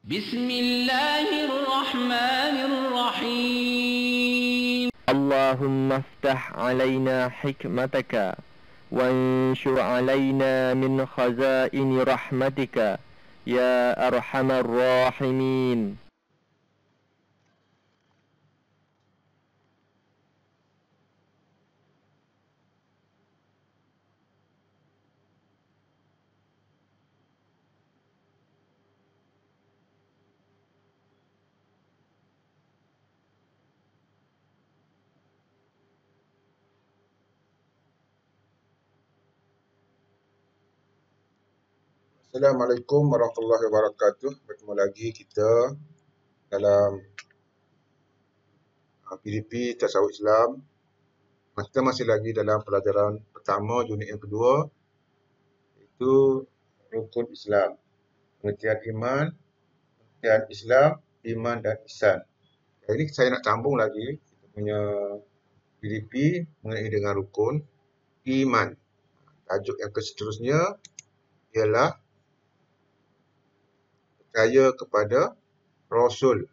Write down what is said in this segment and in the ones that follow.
بسم الله الرحمن الرحيم اللهم افتح علينا حكمتك وانشر علينا من خزائن رحمتك يا أرحم الراحمين. Assalamualaikum warahmatullahi wabarakatuh. Bertemu lagi kita dalam PDP Tasawuf Islam. Kita masih lagi dalam pelajaran pertama unit yang kedua, iaitu rukun Islam. Pengertian iman, pengertian Islam, iman dan ihsan. Hari ini saya nak sambung lagi kita punya PDP mengenai dengan rukun iman. Tajuk yang seterusnya ialah percaya kepada Rasul.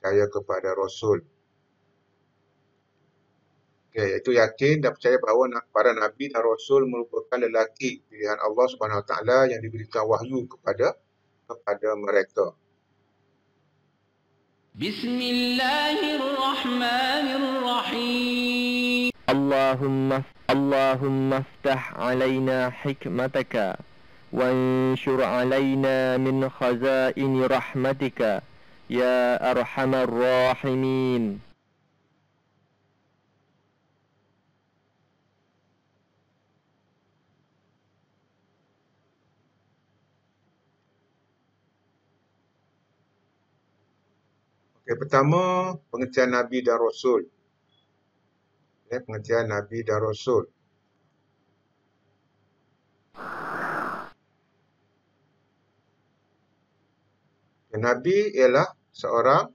Percaya kepada Rasul. Iaitu yakin dan percaya bahawa para Nabi dan Rasul merupakan lelaki pilihan Allah Subhanahu Wa Taala yang diberikan wahyu kepada mereka. Bismillahirrahmanirrahim. Allahumma aftah alaina hikmataka وانشر علينا من خزائن رحمتك يا أرحم الراحمين. Pertama, pengertian Nabi dan Rasul. Pengertian Nabi dan Rasul. Nabi ialah seorang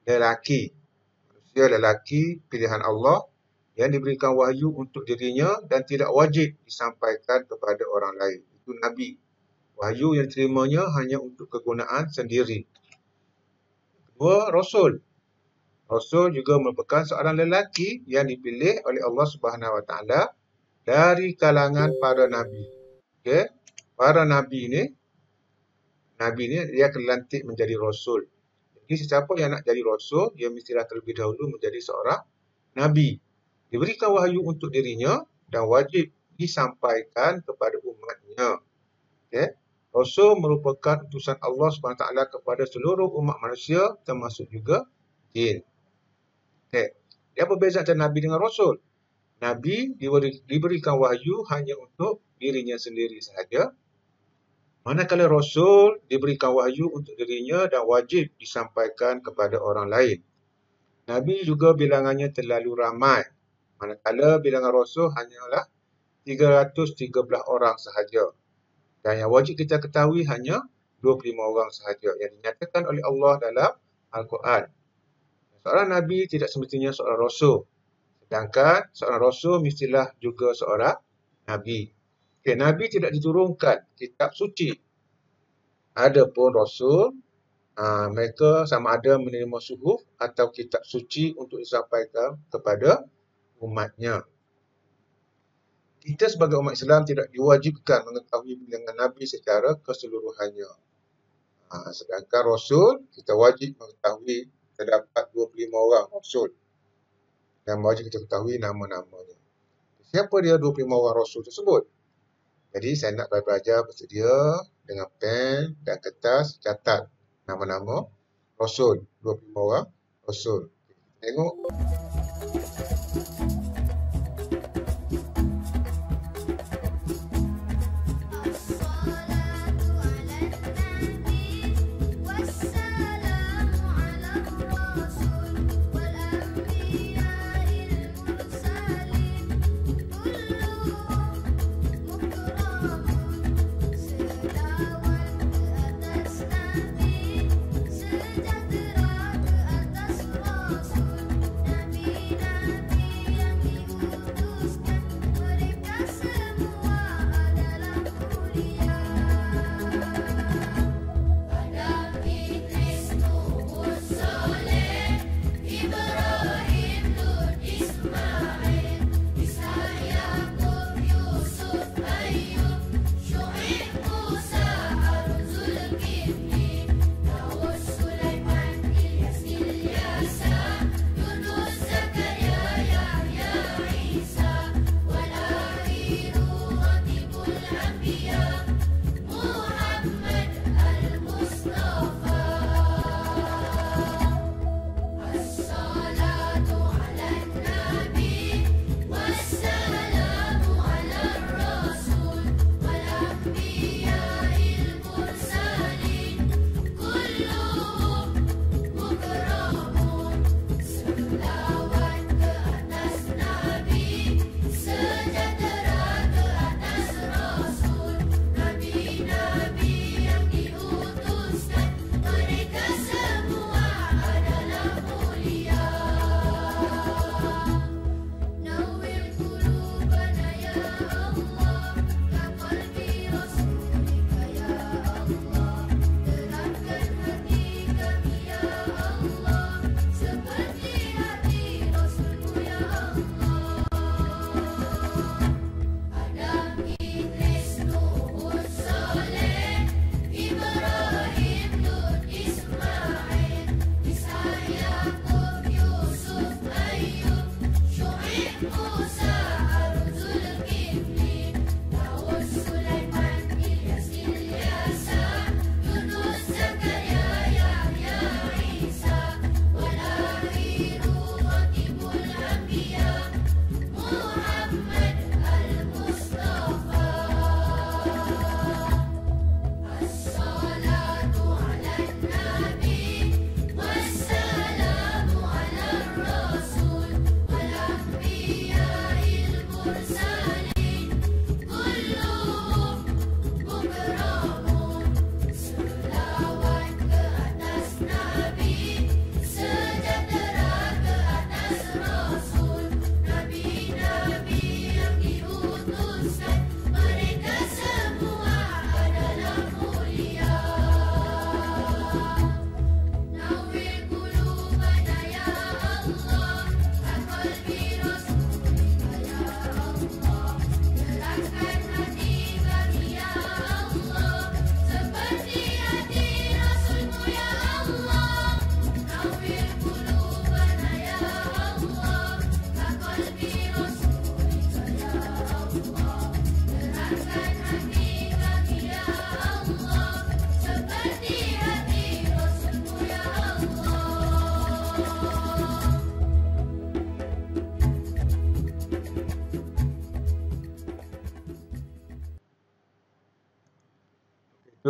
lelaki, manusia lelaki pilihan Allah yang diberikan wahyu untuk dirinya dan tidak wajib disampaikan kepada orang lain. Itu Nabi. Wahyu yang diterimanya hanya untuk kegunaan sendiri. Kedua, Rasul. Rasul juga merupakan seorang lelaki yang dipilih oleh Allah Subhanahu Wa Taala dari kalangan para Nabi. Para Nabi ni dia akan dilantik menjadi Rasul. Jadi sesiapa yang nak jadi Rasul, dia mestilah terlebih dahulu menjadi seorang Nabi. Diberikan wahyu untuk dirinya dan wajib disampaikan kepada umatnya. Rasul merupakan utusan Allah SWT kepada seluruh umat manusia, termasuk juga jin. Apa beza antara Nabi dengan Rasul? Nabi diberikan wahyu hanya untuk dirinya sendiri sahaja. Manakala Rasul diberikan wahyu untuk dirinya dan wajib disampaikan kepada orang lain. Nabi juga bilangannya terlalu ramai. Manakala bilangan Rasul hanyalah 313 orang sahaja. Dan yang wajib kita ketahui hanya 25 orang sahaja yang dinyatakan oleh Allah dalam Al-Quran. Seorang Nabi tidak semestinya seorang Rasul. Sedangkan seorang Rasul mestilah juga seorang Nabi. Nabi tidak diturunkan kitab suci. Adapun Rasul, mereka sama ada menerima suhuf atau kitab suci untuk disampaikan kepada umatnya. Kita sebagai umat Islam tidak diwajibkan mengetahui bilangan Nabi secara keseluruhannya. Sedangkan Rasul, kita wajib mengetahui terdapat 25 orang Rasul. Dan wajib kita ketahui nama-namanya. Siapa dia 25 orang Rasul tersebut? Jadi saya nak belajar bersedia dengan pen dan kertas catat nama-nama Rasul. 25 orang Rasul. Tengok.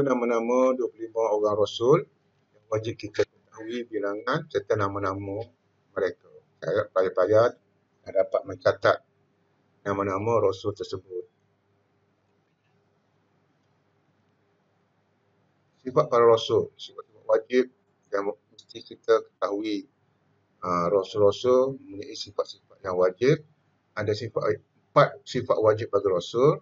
Itu nama-nama 25 orang Rasul yang wajib kita ketahui bilangan serta nama-nama mereka. Saya payah-payah dapat mencatat nama-nama Rasul tersebut. Sifat para Rasul, sifat-sifat wajib yang mesti kita ketahui. Rasul-Rasul mempunyai sifat-sifat yang wajib. Ada 4 sifat wajib bagi Rasul.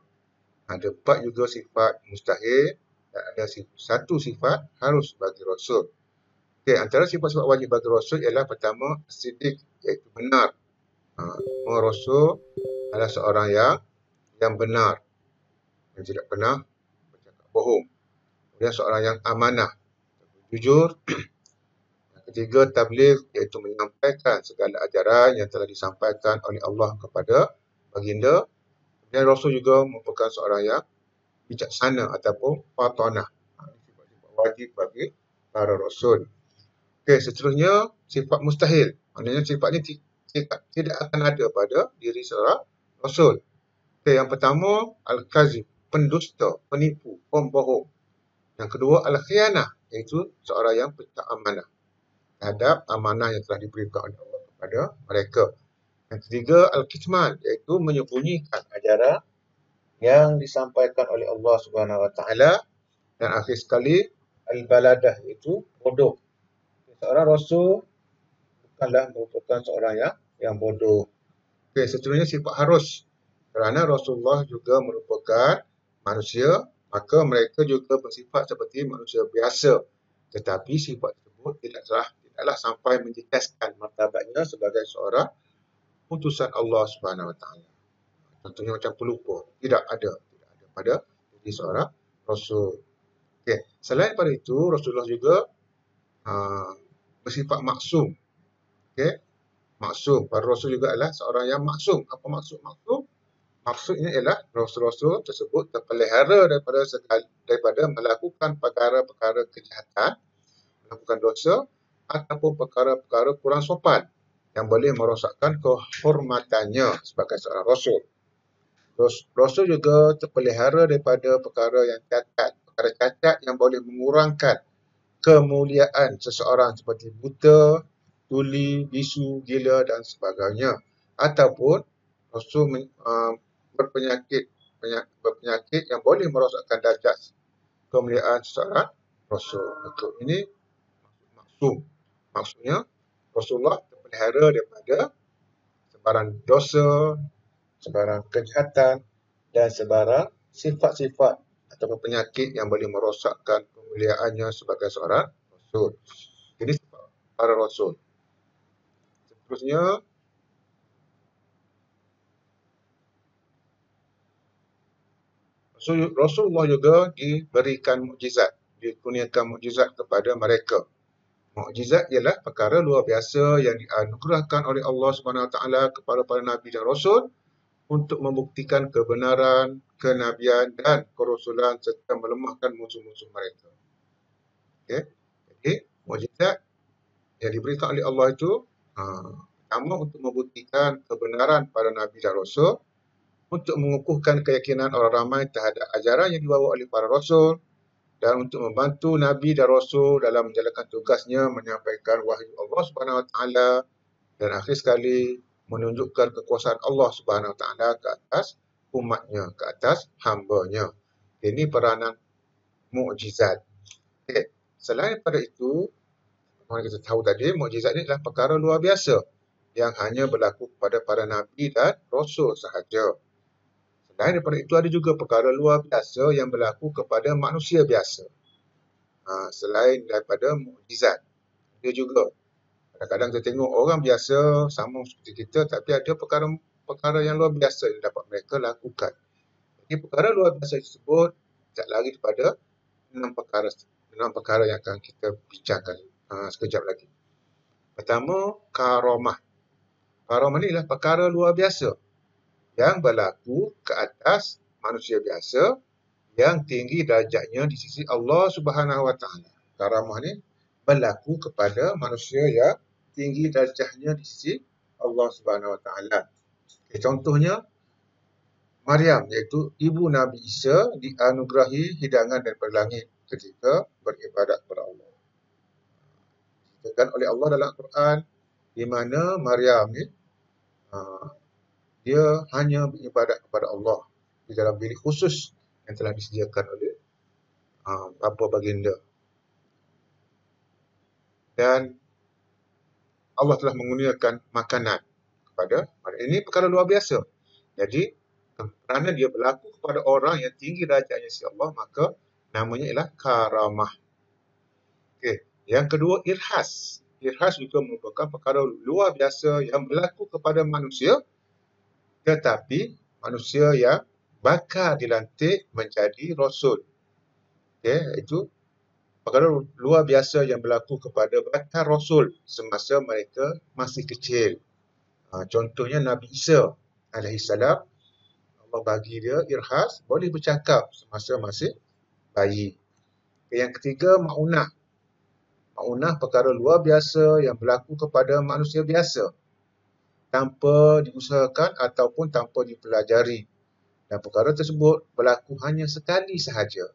Ada 4 juga sifat mustahil. Dan ada 1 sifat harus bagi Rasul. Okey, antara sifat-sifat wajib bagi Rasul ialah pertama, siddiq, iaitu benar. Semua Rasul adalah seorang yang benar. Yang tidak pernah bercakap bohong. Kemudian seorang yang amanah, jujur. Yang ketiga, tabligh, iaitu menyampaikan segala ajaran yang telah disampaikan oleh Allah kepada baginda. Kemudian Rasul juga merupakan seorang yang bijaksana ataupun fatanah. Sifat-sifat wajib bagi para Rasul. Okey, seterusnya sifat mustahil. Maknanya sifat ini tidak akan ada pada diri seorang Rasul. Okey, yang pertama, al-kazib, pendusta, penipu, pembohong. Yang kedua, al-khianah, iaitu seorang yang tak amanah terhadap amanah yang telah diberikan oleh Allah kepada mereka. Yang ketiga, al-kitman, iaitu menyembunyikan ajaran yang disampaikan oleh Allah Subhanahu Wa Taala. Dan akhir sekali, al-baladah, iaitu bodoh. Seorang Rasul bukanlah merupakan seorang yang bodoh. Okey, seterusnya sifat harus. Kerana Rasulullah juga merupakan manusia, maka mereka juga bersifat seperti manusia biasa. Tetapi sifat tersebut tidaklah sampai menjejaskan martabatnya sebagai seorang utusan Allah Subhanahu Wa Taala. Contohnya macam pelupa, tidak ada pada diri seorang Rasul. Okey, selain daripada itu, Rasulullah juga bersifat maksum. Okey, maksum. Para Rasul juga adalah seorang yang maksum. Apa maksud maksum? Maksudnya ialah Rasul-Rasul tersebut terpelihara daripada melakukan perkara-perkara kejahatan, melakukan dosa, ataupun perkara-perkara kurang sopan yang boleh merosakkan kehormatannya sebagai seorang Rasul. Rasul juga terpelihara daripada perkara yang cacat, perkara cacat yang boleh mengurangkan kemuliaan seseorang seperti buta, tuli, bisu, gila dan sebagainya. Ataupun Rasul berpenyakit yang boleh merosakkan darjat kemuliaan seseorang Rasul. Untuk ini maksum. Maksudnya Rasulullah terpelihara daripada sebarang dosa, sebarang kejahatan dan sebarang sifat-sifat ataupun penyakit yang boleh merosakkan kemuliaannya sebagai seorang Rasul. Ini sifat para Rasul. Seterusnya, Rasulullah juga diberikan mukjizat, dikurniakan mukjizat kepada mereka. Mukjizat ialah perkara luar biasa yang dianugerahkan oleh Allah Subhanahu Wa Taala kepada para nabi dan rasul untuk membuktikan kebenaran, kenabian dan kerasulan serta melemahkan musuh-musuh mereka. Okey. Jadi, mukjizat yang diberikan oleh Allah itu pertama untuk membuktikan kebenaran para nabi dan rasul, untuk mengukuhkan keyakinan orang ramai terhadap ajaran yang dibawa oleh para rasul, dan untuk membantu nabi dan rasul dalam menjalankan tugasnya menyampaikan wahyu Allah Subhanahu Wa Taala, dan akhir sekali menunjukkan kekuasaan Allah Subhanahu Wa Taala ke atas umatnya, ke atas hamba-Nya. Ini peranan mukjizat. Okay. Selain daripada itu, kita tahu tadi, mukjizat ini adalah perkara luar biasa yang hanya berlaku kepada para nabi dan rasul sahaja. Selain daripada itu, ada juga perkara luar biasa yang berlaku kepada manusia biasa. Selain daripada mukjizat, dia juga kadang-kadang kita tengok orang biasa sama seperti kita, tapi ada perkara yang luar biasa yang dapat mereka lakukan. Jadi perkara luar biasa tersebut tidak lari daripada 6 perkara yang akan kita bincangkan sekejap lagi. Pertama, karamah. Karamah ini adalah perkara luar biasa yang berlaku ke atas manusia biasa yang tinggi darjatnya di sisi Allah Subhanahu Wa Taala. Karamah ini berlaku kepada manusia yang tinggi darjatnya di sisi Allah Subhanahu Wa Taala. Contohnya, Maryam, iaitu ibu Nabi Isa, dianugerahi hidangan daripada langit. ketika beribadat kepada Allah. Dikatakan oleh Allah dalam Al-Quran di mana Maryam ni dia hanya beribadat kepada Allah di dalam bilik khusus yang telah disediakan oleh Bapa Baginda. Dan Allah telah mengurniakan makanan kepada Maryam. Ini perkara luar biasa. Jadi kerana dia berlaku kepada orang yang tinggi darjatnya si Allah, maka namanya ialah karamah. Okey. Yang kedua, irhas. Irhas juga merupakan perkara luar biasa yang berlaku kepada manusia, tetapi manusia yang bakal dilantik menjadi rasul. Okey, itu perkara luar biasa yang berlaku kepada bakal rasul semasa mereka masih kecil. Contohnya Nabi Isa alaihissalam, Allah bagi dia irhas, boleh bercakap semasa masih bayi. Yang ketiga, maunah. Maunah perkara luar biasa yang berlaku kepada manusia biasa tanpa diusahakan ataupun tanpa dipelajari. Dan perkara tersebut berlaku hanya sekali sahaja.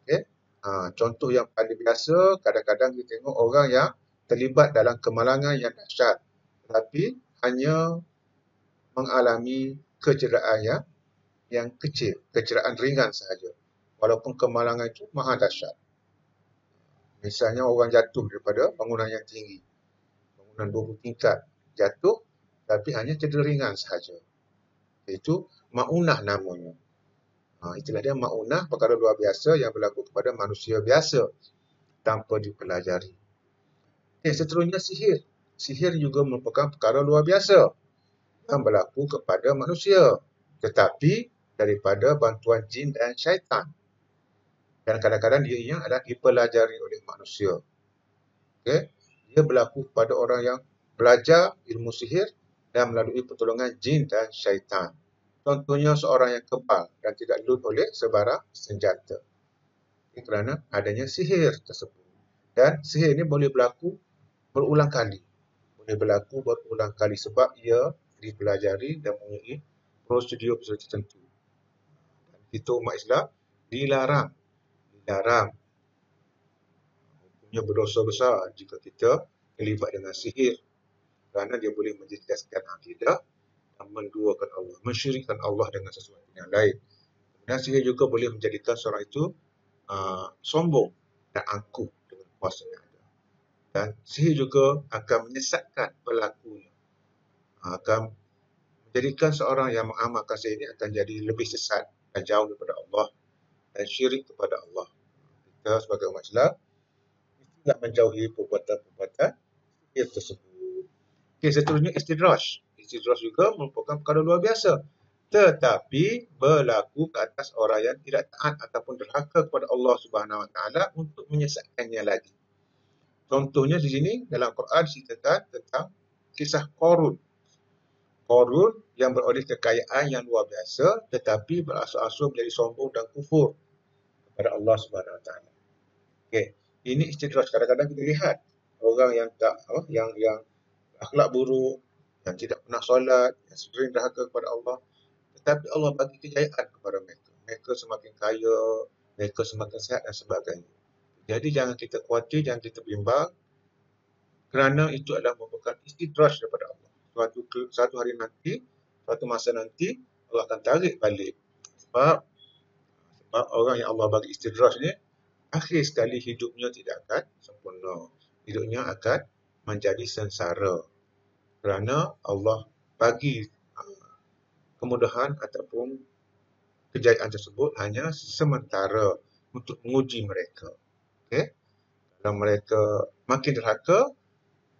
Okay? Contoh yang paling biasa, kadang-kadang kita tengok orang yang terlibat dalam kemalangan yang dahsyat, tetapi hanya mengalami kecederaan yang kecil, kecederaan ringan sahaja. Walaupun kemalangan itu maha dahsyat. Misalnya orang jatuh daripada bangunan yang tinggi, bangunan 20 tingkat, jatuh tapi hanya cedera ringan sahaja. Itu maunah namanya. Itulah dia maunah, perkara luar biasa yang berlaku kepada manusia biasa tanpa dipelajari. Seterusnya sihir. Sihir juga merupakan perkara luar biasa yang berlaku kepada manusia, tetapi daripada bantuan jin dan syaitan. Dan kadang-kadang dia adalah dipelajari oleh manusia. Okay? Dia berlaku kepada orang yang belajar ilmu sihir dan melalui pertolongan jin dan syaitan. Contohnya seorang yang kebal dan tidak lut oleh sebarang senjata. Kerana adanya sihir tersebut. Dan sihir ini boleh berlaku berulang kali. Boleh berlaku berulang kali sebab ia dipelajari dan mempunyai prosedur tertentu. Dan kita umat Islam dilarang hukumnya berdosa besar jika kita terlibat dengan sihir, kerana dia boleh menjejaskan akidah dan menduakan Allah, mensyirikkan Allah dengan sesuatu yang lain. Dan sihir juga boleh menjadikan seorang itu sombong dan angkuh dengan kuasa yang ada. Dan sihir juga akan menyesatkan pelakunya, akan menjadikan seorang yang mengamalkan sihir ini akan jadi lebih sesat dan jauh daripada Allah dan syirik kepada Allah. Kita sebagai umat Islam mestilah menjauhi perbuatan-perbuatan sihir tersebut. Seterusnya istidraj. Istidraj juga merupakan perkara luar biasa, tetapi berlaku ke atas orang yang tidak taat ataupun derhaka kepada Allah Subhanahu Wa Taala untuk menyesatkannya lagi. Contohnya di sini dalam Quran diceritakan tentang kisah Qarun. Qarun yang beroleh kekayaan yang luar biasa, tetapi berasal-asal menjadi sombong dan kufur kepada Allah Subhanahu Wa Taala. Ini istidraj. Kadang-kadang kita lihat orang yang yang akhlak buruk, yang tidak pernah solat, yang sering derhaka kepada Allah, tetapi Allah bagi kejayaan kepada mereka. Mereka semakin kaya, mereka semakin sihat dan sebagainya. Jadi jangan kita khawatir, jangan kita bimbang, kerana itu adalah merupakan istidraj daripada Allah. Suatu hari nanti, suatu masa nanti, Allah akan tarik balik. Sebab orang yang Allah bagi istidraj ni, akhir sekali hidupnya tidak akan sempurna. Hidupnya akan menjadi sengsara. Kerana Allah bagi kemudahan ataupun kejayaan tersebut hanya sementara untuk menguji mereka. Kalau mereka makin derhaka,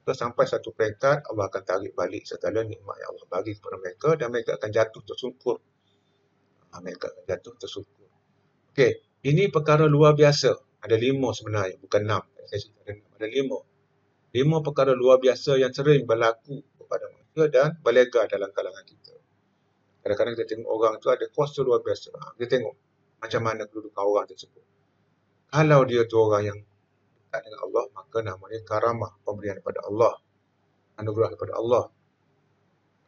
sampai satu peringkat Allah akan tarik balik segala nikmat yang Allah bagi kepada mereka dan mereka akan jatuh tersungkur. Ini perkara luar biasa. Ada 5 sebenarnya, bukan 6. Saya cerita ada 5. 5 perkara luar biasa yang sering berlaku kepada manusia dan berlega dalam kalangan kita. Kadang-kadang kita tengok orang tu ada kuasa luar biasa. Kita tengok macam mana kedudukan orang tersebut. Kalau dia tu orang yang dekat dengan Allah, maka namanya karamah, pemberian daripada Allah, anugerah daripada Allah.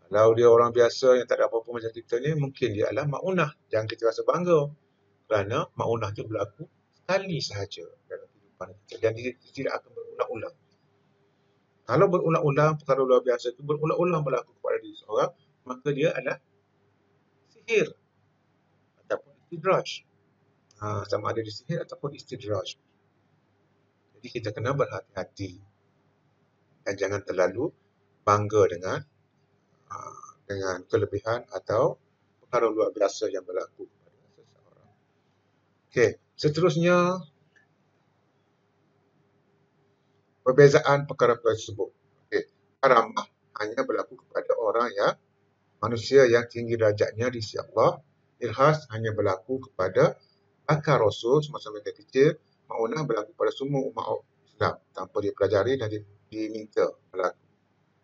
Kalau dia orang biasa yang tak ada apa-apa macam kita ni, mungkin dia adalah maunah. Jangan kita rasa bangga, kerana maunah itu berlaku sekali sahaja dalam kehidupan kita dan dia tidak akan berulang-ulang. Kalau berulang-ulang perkara luar biasa itu berulang-ulang berlaku kepada diri seorang, maka dia adalah sihir ataupun istidraj. Sama ada di sihir ataupun istidraj. Jadi kita kena berhati-hati dan jangan terlalu bangga dengan kelebihan atau perkara luar biasa yang berlaku kepada seseorang. Okey, seterusnya perbezaan perkara-perkara tersebut. Okey, karamah hanya berlaku kepada orang yang manusia yang tinggi derajatnya di sisi Allah. Irhas hanya berlaku kepada bakal Rasul semasa mereka kecil. Ma'unah berlaku pada semua umat Islam tanpa dipelajari dan diminta berlaku.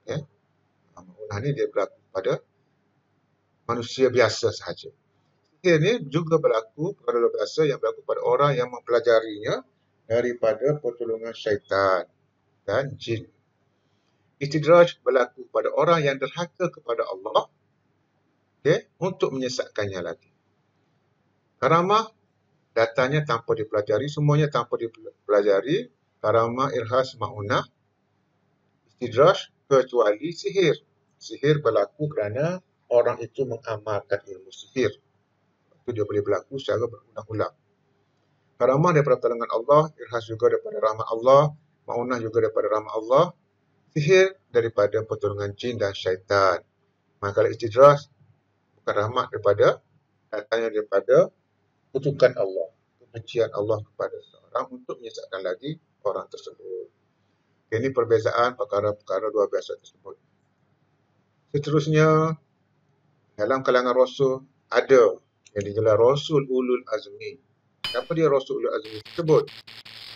Okay. Ma'unah ni dia berlaku pada manusia biasa sahaja. Sihir ni juga berlaku pada luar biasa yang berlaku pada orang yang mempelajarinya daripada pertolongan syaitan dan jin. Istidraj berlaku pada orang yang derhaka kepada Allah, okay, untuk menyesatkannya lagi. Karamah datanya tanpa dipelajari, semuanya tanpa dipelajari. Karamah, irhas, ma'unah, istidraj, kecuali sihir. Sihir berlaku kerana orang itu mengamalkan ilmu sihir. Itu dia boleh berlaku secara berulang-ulang. Karamah daripada pertolongan Allah, irhas juga daripada rahmat Allah, ma'unah juga daripada rahmat Allah, sihir daripada pertolongan jin dan syaitan. Maka istidraj bukan rahmat datangnya daripada kutukan Allah, kebencian Allah kepada seorang untuk menyesatkan lagi orang tersebut. Ini perbezaan perkara-perkara luar biasa tersebut. Seterusnya, dalam kalangan Rasul ada yang digelar Rasul Ulul Azmi. Kenapa dia Rasul Ulul Azmi tersebut?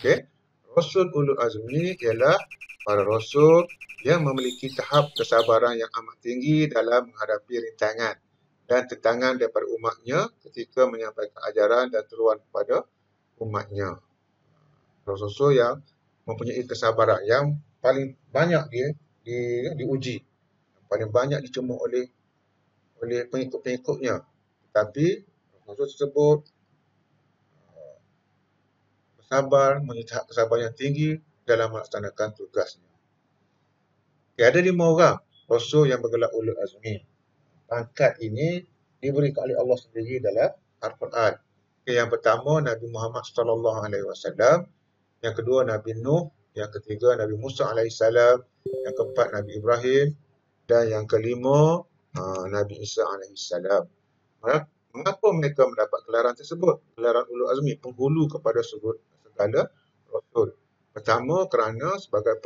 Okay. Rasul Ulul Azmi ialah para Rasul yang memiliki tahap kesabaran yang amat tinggi dalam menghadapi rintangan dan tentangan daripada umatnya ketika menyampaikan ajaran dan seruan kepada umatnya. Rasul yang mempunyai kesabaran yang paling banyak diuji, yang paling banyak dicemooh oleh pengikut-pengikutnya. Tapi Rasul tersebut bersabar, mempunyai tahap kesabaran yang tinggi dalam melaksanakan tugasnya. Okay, ada 5 orang Rasul yang bergelar Ulul Azmi. Pangkat ini diberikan oleh Allah sendiri dalam Al-Quran. Okay, yang pertama Nabi Muhammad SAW, yang kedua Nabi Nuh, yang ketiga Nabi Musa AS, yang keempat Nabi Ibrahim, dan yang kelima Nabi Isa AS. Mengapa mereka mendapat gelaran tersebut? Gelaran Ulul Azmi, penghulu kepada segala Rasul. Pertama, kerana sebagai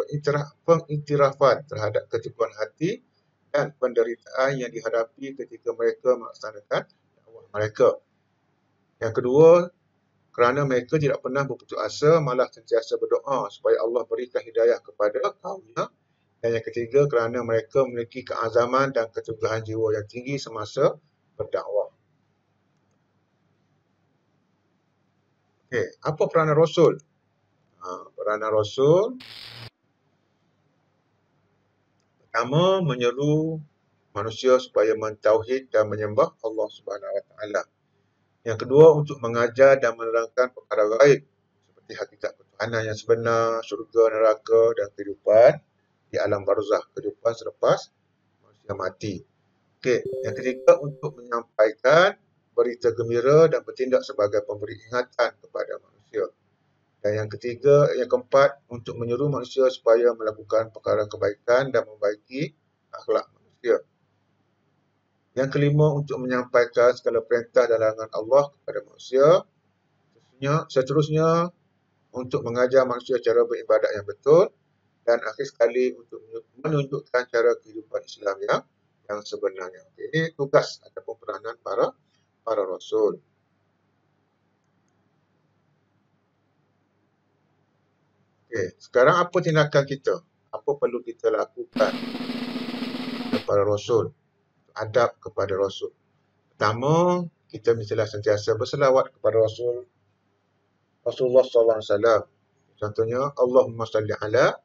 pengiktirafan terhadap keteguhan hati dan penderitaan yang dihadapi ketika mereka melaksanakan dakwah mereka. Yang kedua, kerana mereka tidak pernah berputus asa, malah sentiasa berdoa supaya Allah berikan hidayah kepada kaumnya. Dan yang ketiga, kerana mereka memiliki keazaman dan keteguhan jiwa yang tinggi semasa berdakwah. Okey, apa peranan Rasul? Peranan Rasul pertama, menyeru manusia supaya mentauhid dan menyembah Allah Subhanahu Wa Taala. Yang kedua, untuk mengajar dan menerangkan perkara gaib seperti hakikat ketuhanan yang sebenar, syurga, neraka dan kehidupan di alam barzakh, kehidupan selepas manusia mati. Okey, yang ketiga, untuk menyampaikan berita gembira dan bertindak sebagai pemberi ingatan kepada manusia. Dan yang ketiga, yang keempat, untuk menyuruh manusia supaya melakukan perkara kebaikan dan membaiki akhlak manusia. Yang kelima, untuk menyampaikan segala perintah dan larangan Allah kepada manusia. Seterusnya, untuk mengajar manusia cara beribadat yang betul. Dan akhir sekali, untuk menunjukkan cara kehidupan Islam yang sebenarnya. Ini tugas ataupun peranan para Rasul. Okey, sekarang apa tindakan kita? Apa perlu kita lakukan kepada Rasul? Adab kepada Rasul. Pertama, kita mestilah sentiasa berselawat kepada Rasulullah SAW. Contohnya, Allahumma salli ala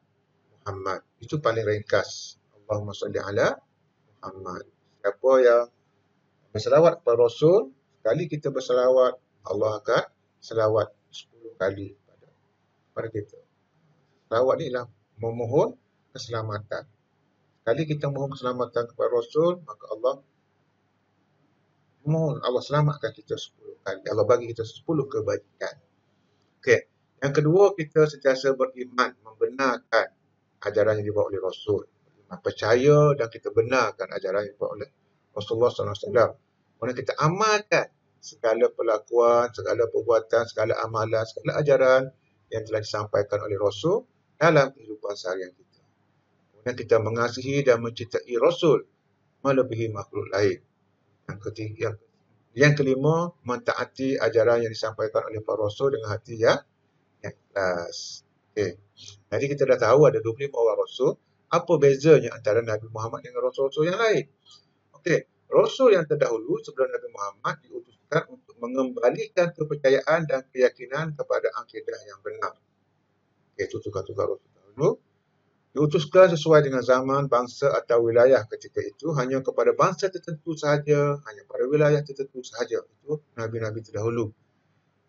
Muhammad. Itu paling ringkas. Allahumma salli ala Muhammad. Siapa yang berselawat kepada Rasul, sekali kita berselawat, Allah akan selawat 10 kali pada kita. Selawat ni ialah memohon keselamatan. Sekali kita mohon keselamatan kepada Rasul, maka Allah mohon Allah selamatkan kita 10 kali. Allah bagi kita 10 kebajikan. Okey. Yang kedua, kita sentiasa beriman, membenarkan ajaran yang dibawa oleh Rasul. Percaya dan kita benarkan ajaran yang dibawa oleh Rasulullah SAW. Kemudian kita amalkan segala perlakuan, segala perbuatan, segala amalan, segala ajaran yang telah disampaikan oleh Rasul dalam kehidupan seharian kita. Kemudian kita mengasihi dan mencintai Rasul melebihi makhluk lain. Yang kelima, mentaati ajaran yang disampaikan oleh para Rasul dengan hati yang ikhlas. Okay. Jadi kita dah tahu ada 25 orang Rasul. Apa bezanya antara Nabi Muhammad dengan Rasul-Rasul yang lain? Okey, Rasul yang terdahulu sebelum Nabi Muhammad diutuskan untuk mengembalikan kepercayaan dan keyakinan kepada akidah yang benar. Okey, itu tugas-tugas Rasul dahulu. Diutuskan sesuai dengan zaman, bangsa atau wilayah ketika itu hanya kepada bangsa tertentu sahaja, hanya pada wilayah tertentu sahaja. Itu Nabi-Nabi terdahulu.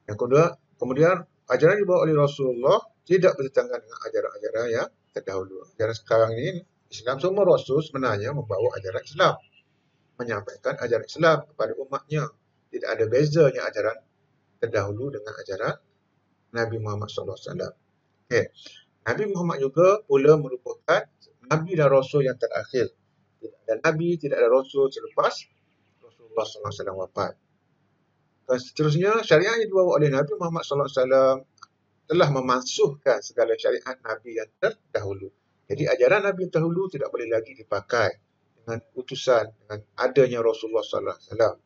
Yang kedua, kemudian ajaran dibawa oleh Rasulullah tidak bertentangan dengan ajaran-ajaran yang terdahulu. Ajaran sekarang ini, Islam, semua Rasul sebenarnya membawa ajaran Islam. Menyampaikan ajaran Islam kepada umatnya. Tidak ada bezanya ajaran terdahulu dengan ajaran Nabi Muhammad SAW. Okay. Nabi Muhammad juga pula merupakan Nabi dan Rasul yang terakhir. Tidak ada Nabi, tidak ada Rasul selepas Rasulullah SAW wafat. Dan seterusnya, syariat yang dibawa oleh Nabi Muhammad SAW telah memansuhkan segala syariat Nabi yang terdahulu. Jadi ajaran Nabi yang terdahulu tidak boleh lagi dipakai dengan utusan, dengan adanya Rasulullah SAW.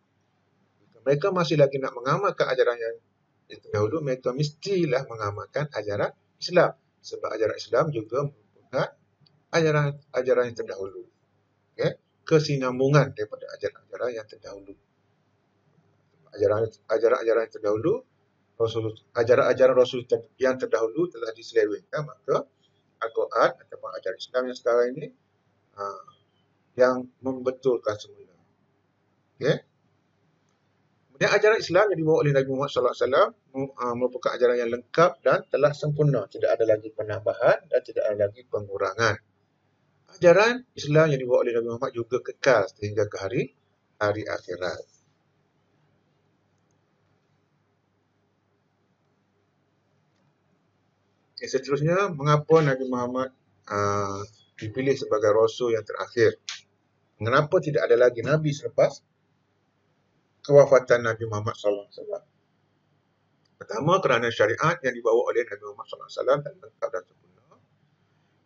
Jika mereka masih lagi nak mengamalkan ajaran yang terdahulu, mereka mestilah mengamalkan ajaran Islam. Sebab ajaran Islam juga merupakan ajaran yang terdahulu. Okay? Kesinambungan daripada ajaran-ajaran yang terdahulu. Ajaran-ajaran yang terdahulu, ajaran-ajaran Rasul yang terdahulu telah diselewengkan, maka Al-Quran ataupun ajaran Islam yang sekarang ini yang membetulkan semula. Okay? Kemudian ajaran Islam yang dibawa oleh Nabi Muhammad SAW merupakan ajaran yang lengkap dan telah sempurna. Tidak ada lagi penambahan dan tidak ada lagi pengurangan. Ajaran Islam yang dibawa oleh Nabi Muhammad juga kekal sehingga ke hari akhirat. Seterusnya, mengapa Nabi Muhammad dipilih sebagai Rasul yang terakhir? Kenapa tidak ada lagi Nabi selepas kewafatan Nabi Muhammad SAW? Pertama, kerana syariat yang dibawa oleh Nabi Muhammad SAW dan lengkap dan sempurna.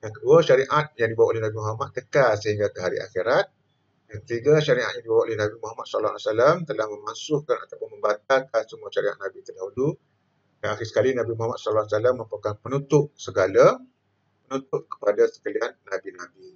Yang kedua, syariat yang dibawa oleh Nabi Muhammad kekal sehingga ke hari akhirat. Yang ketiga, syariat yang dibawa oleh Nabi Muhammad SAW telah memansuhkan ataupun membatalkan semua syariat Nabi terdahulu. Dan akhir sekali, Nabi Muhammad SAW merupakan penutup kepada sekalian Nabi-Nabi.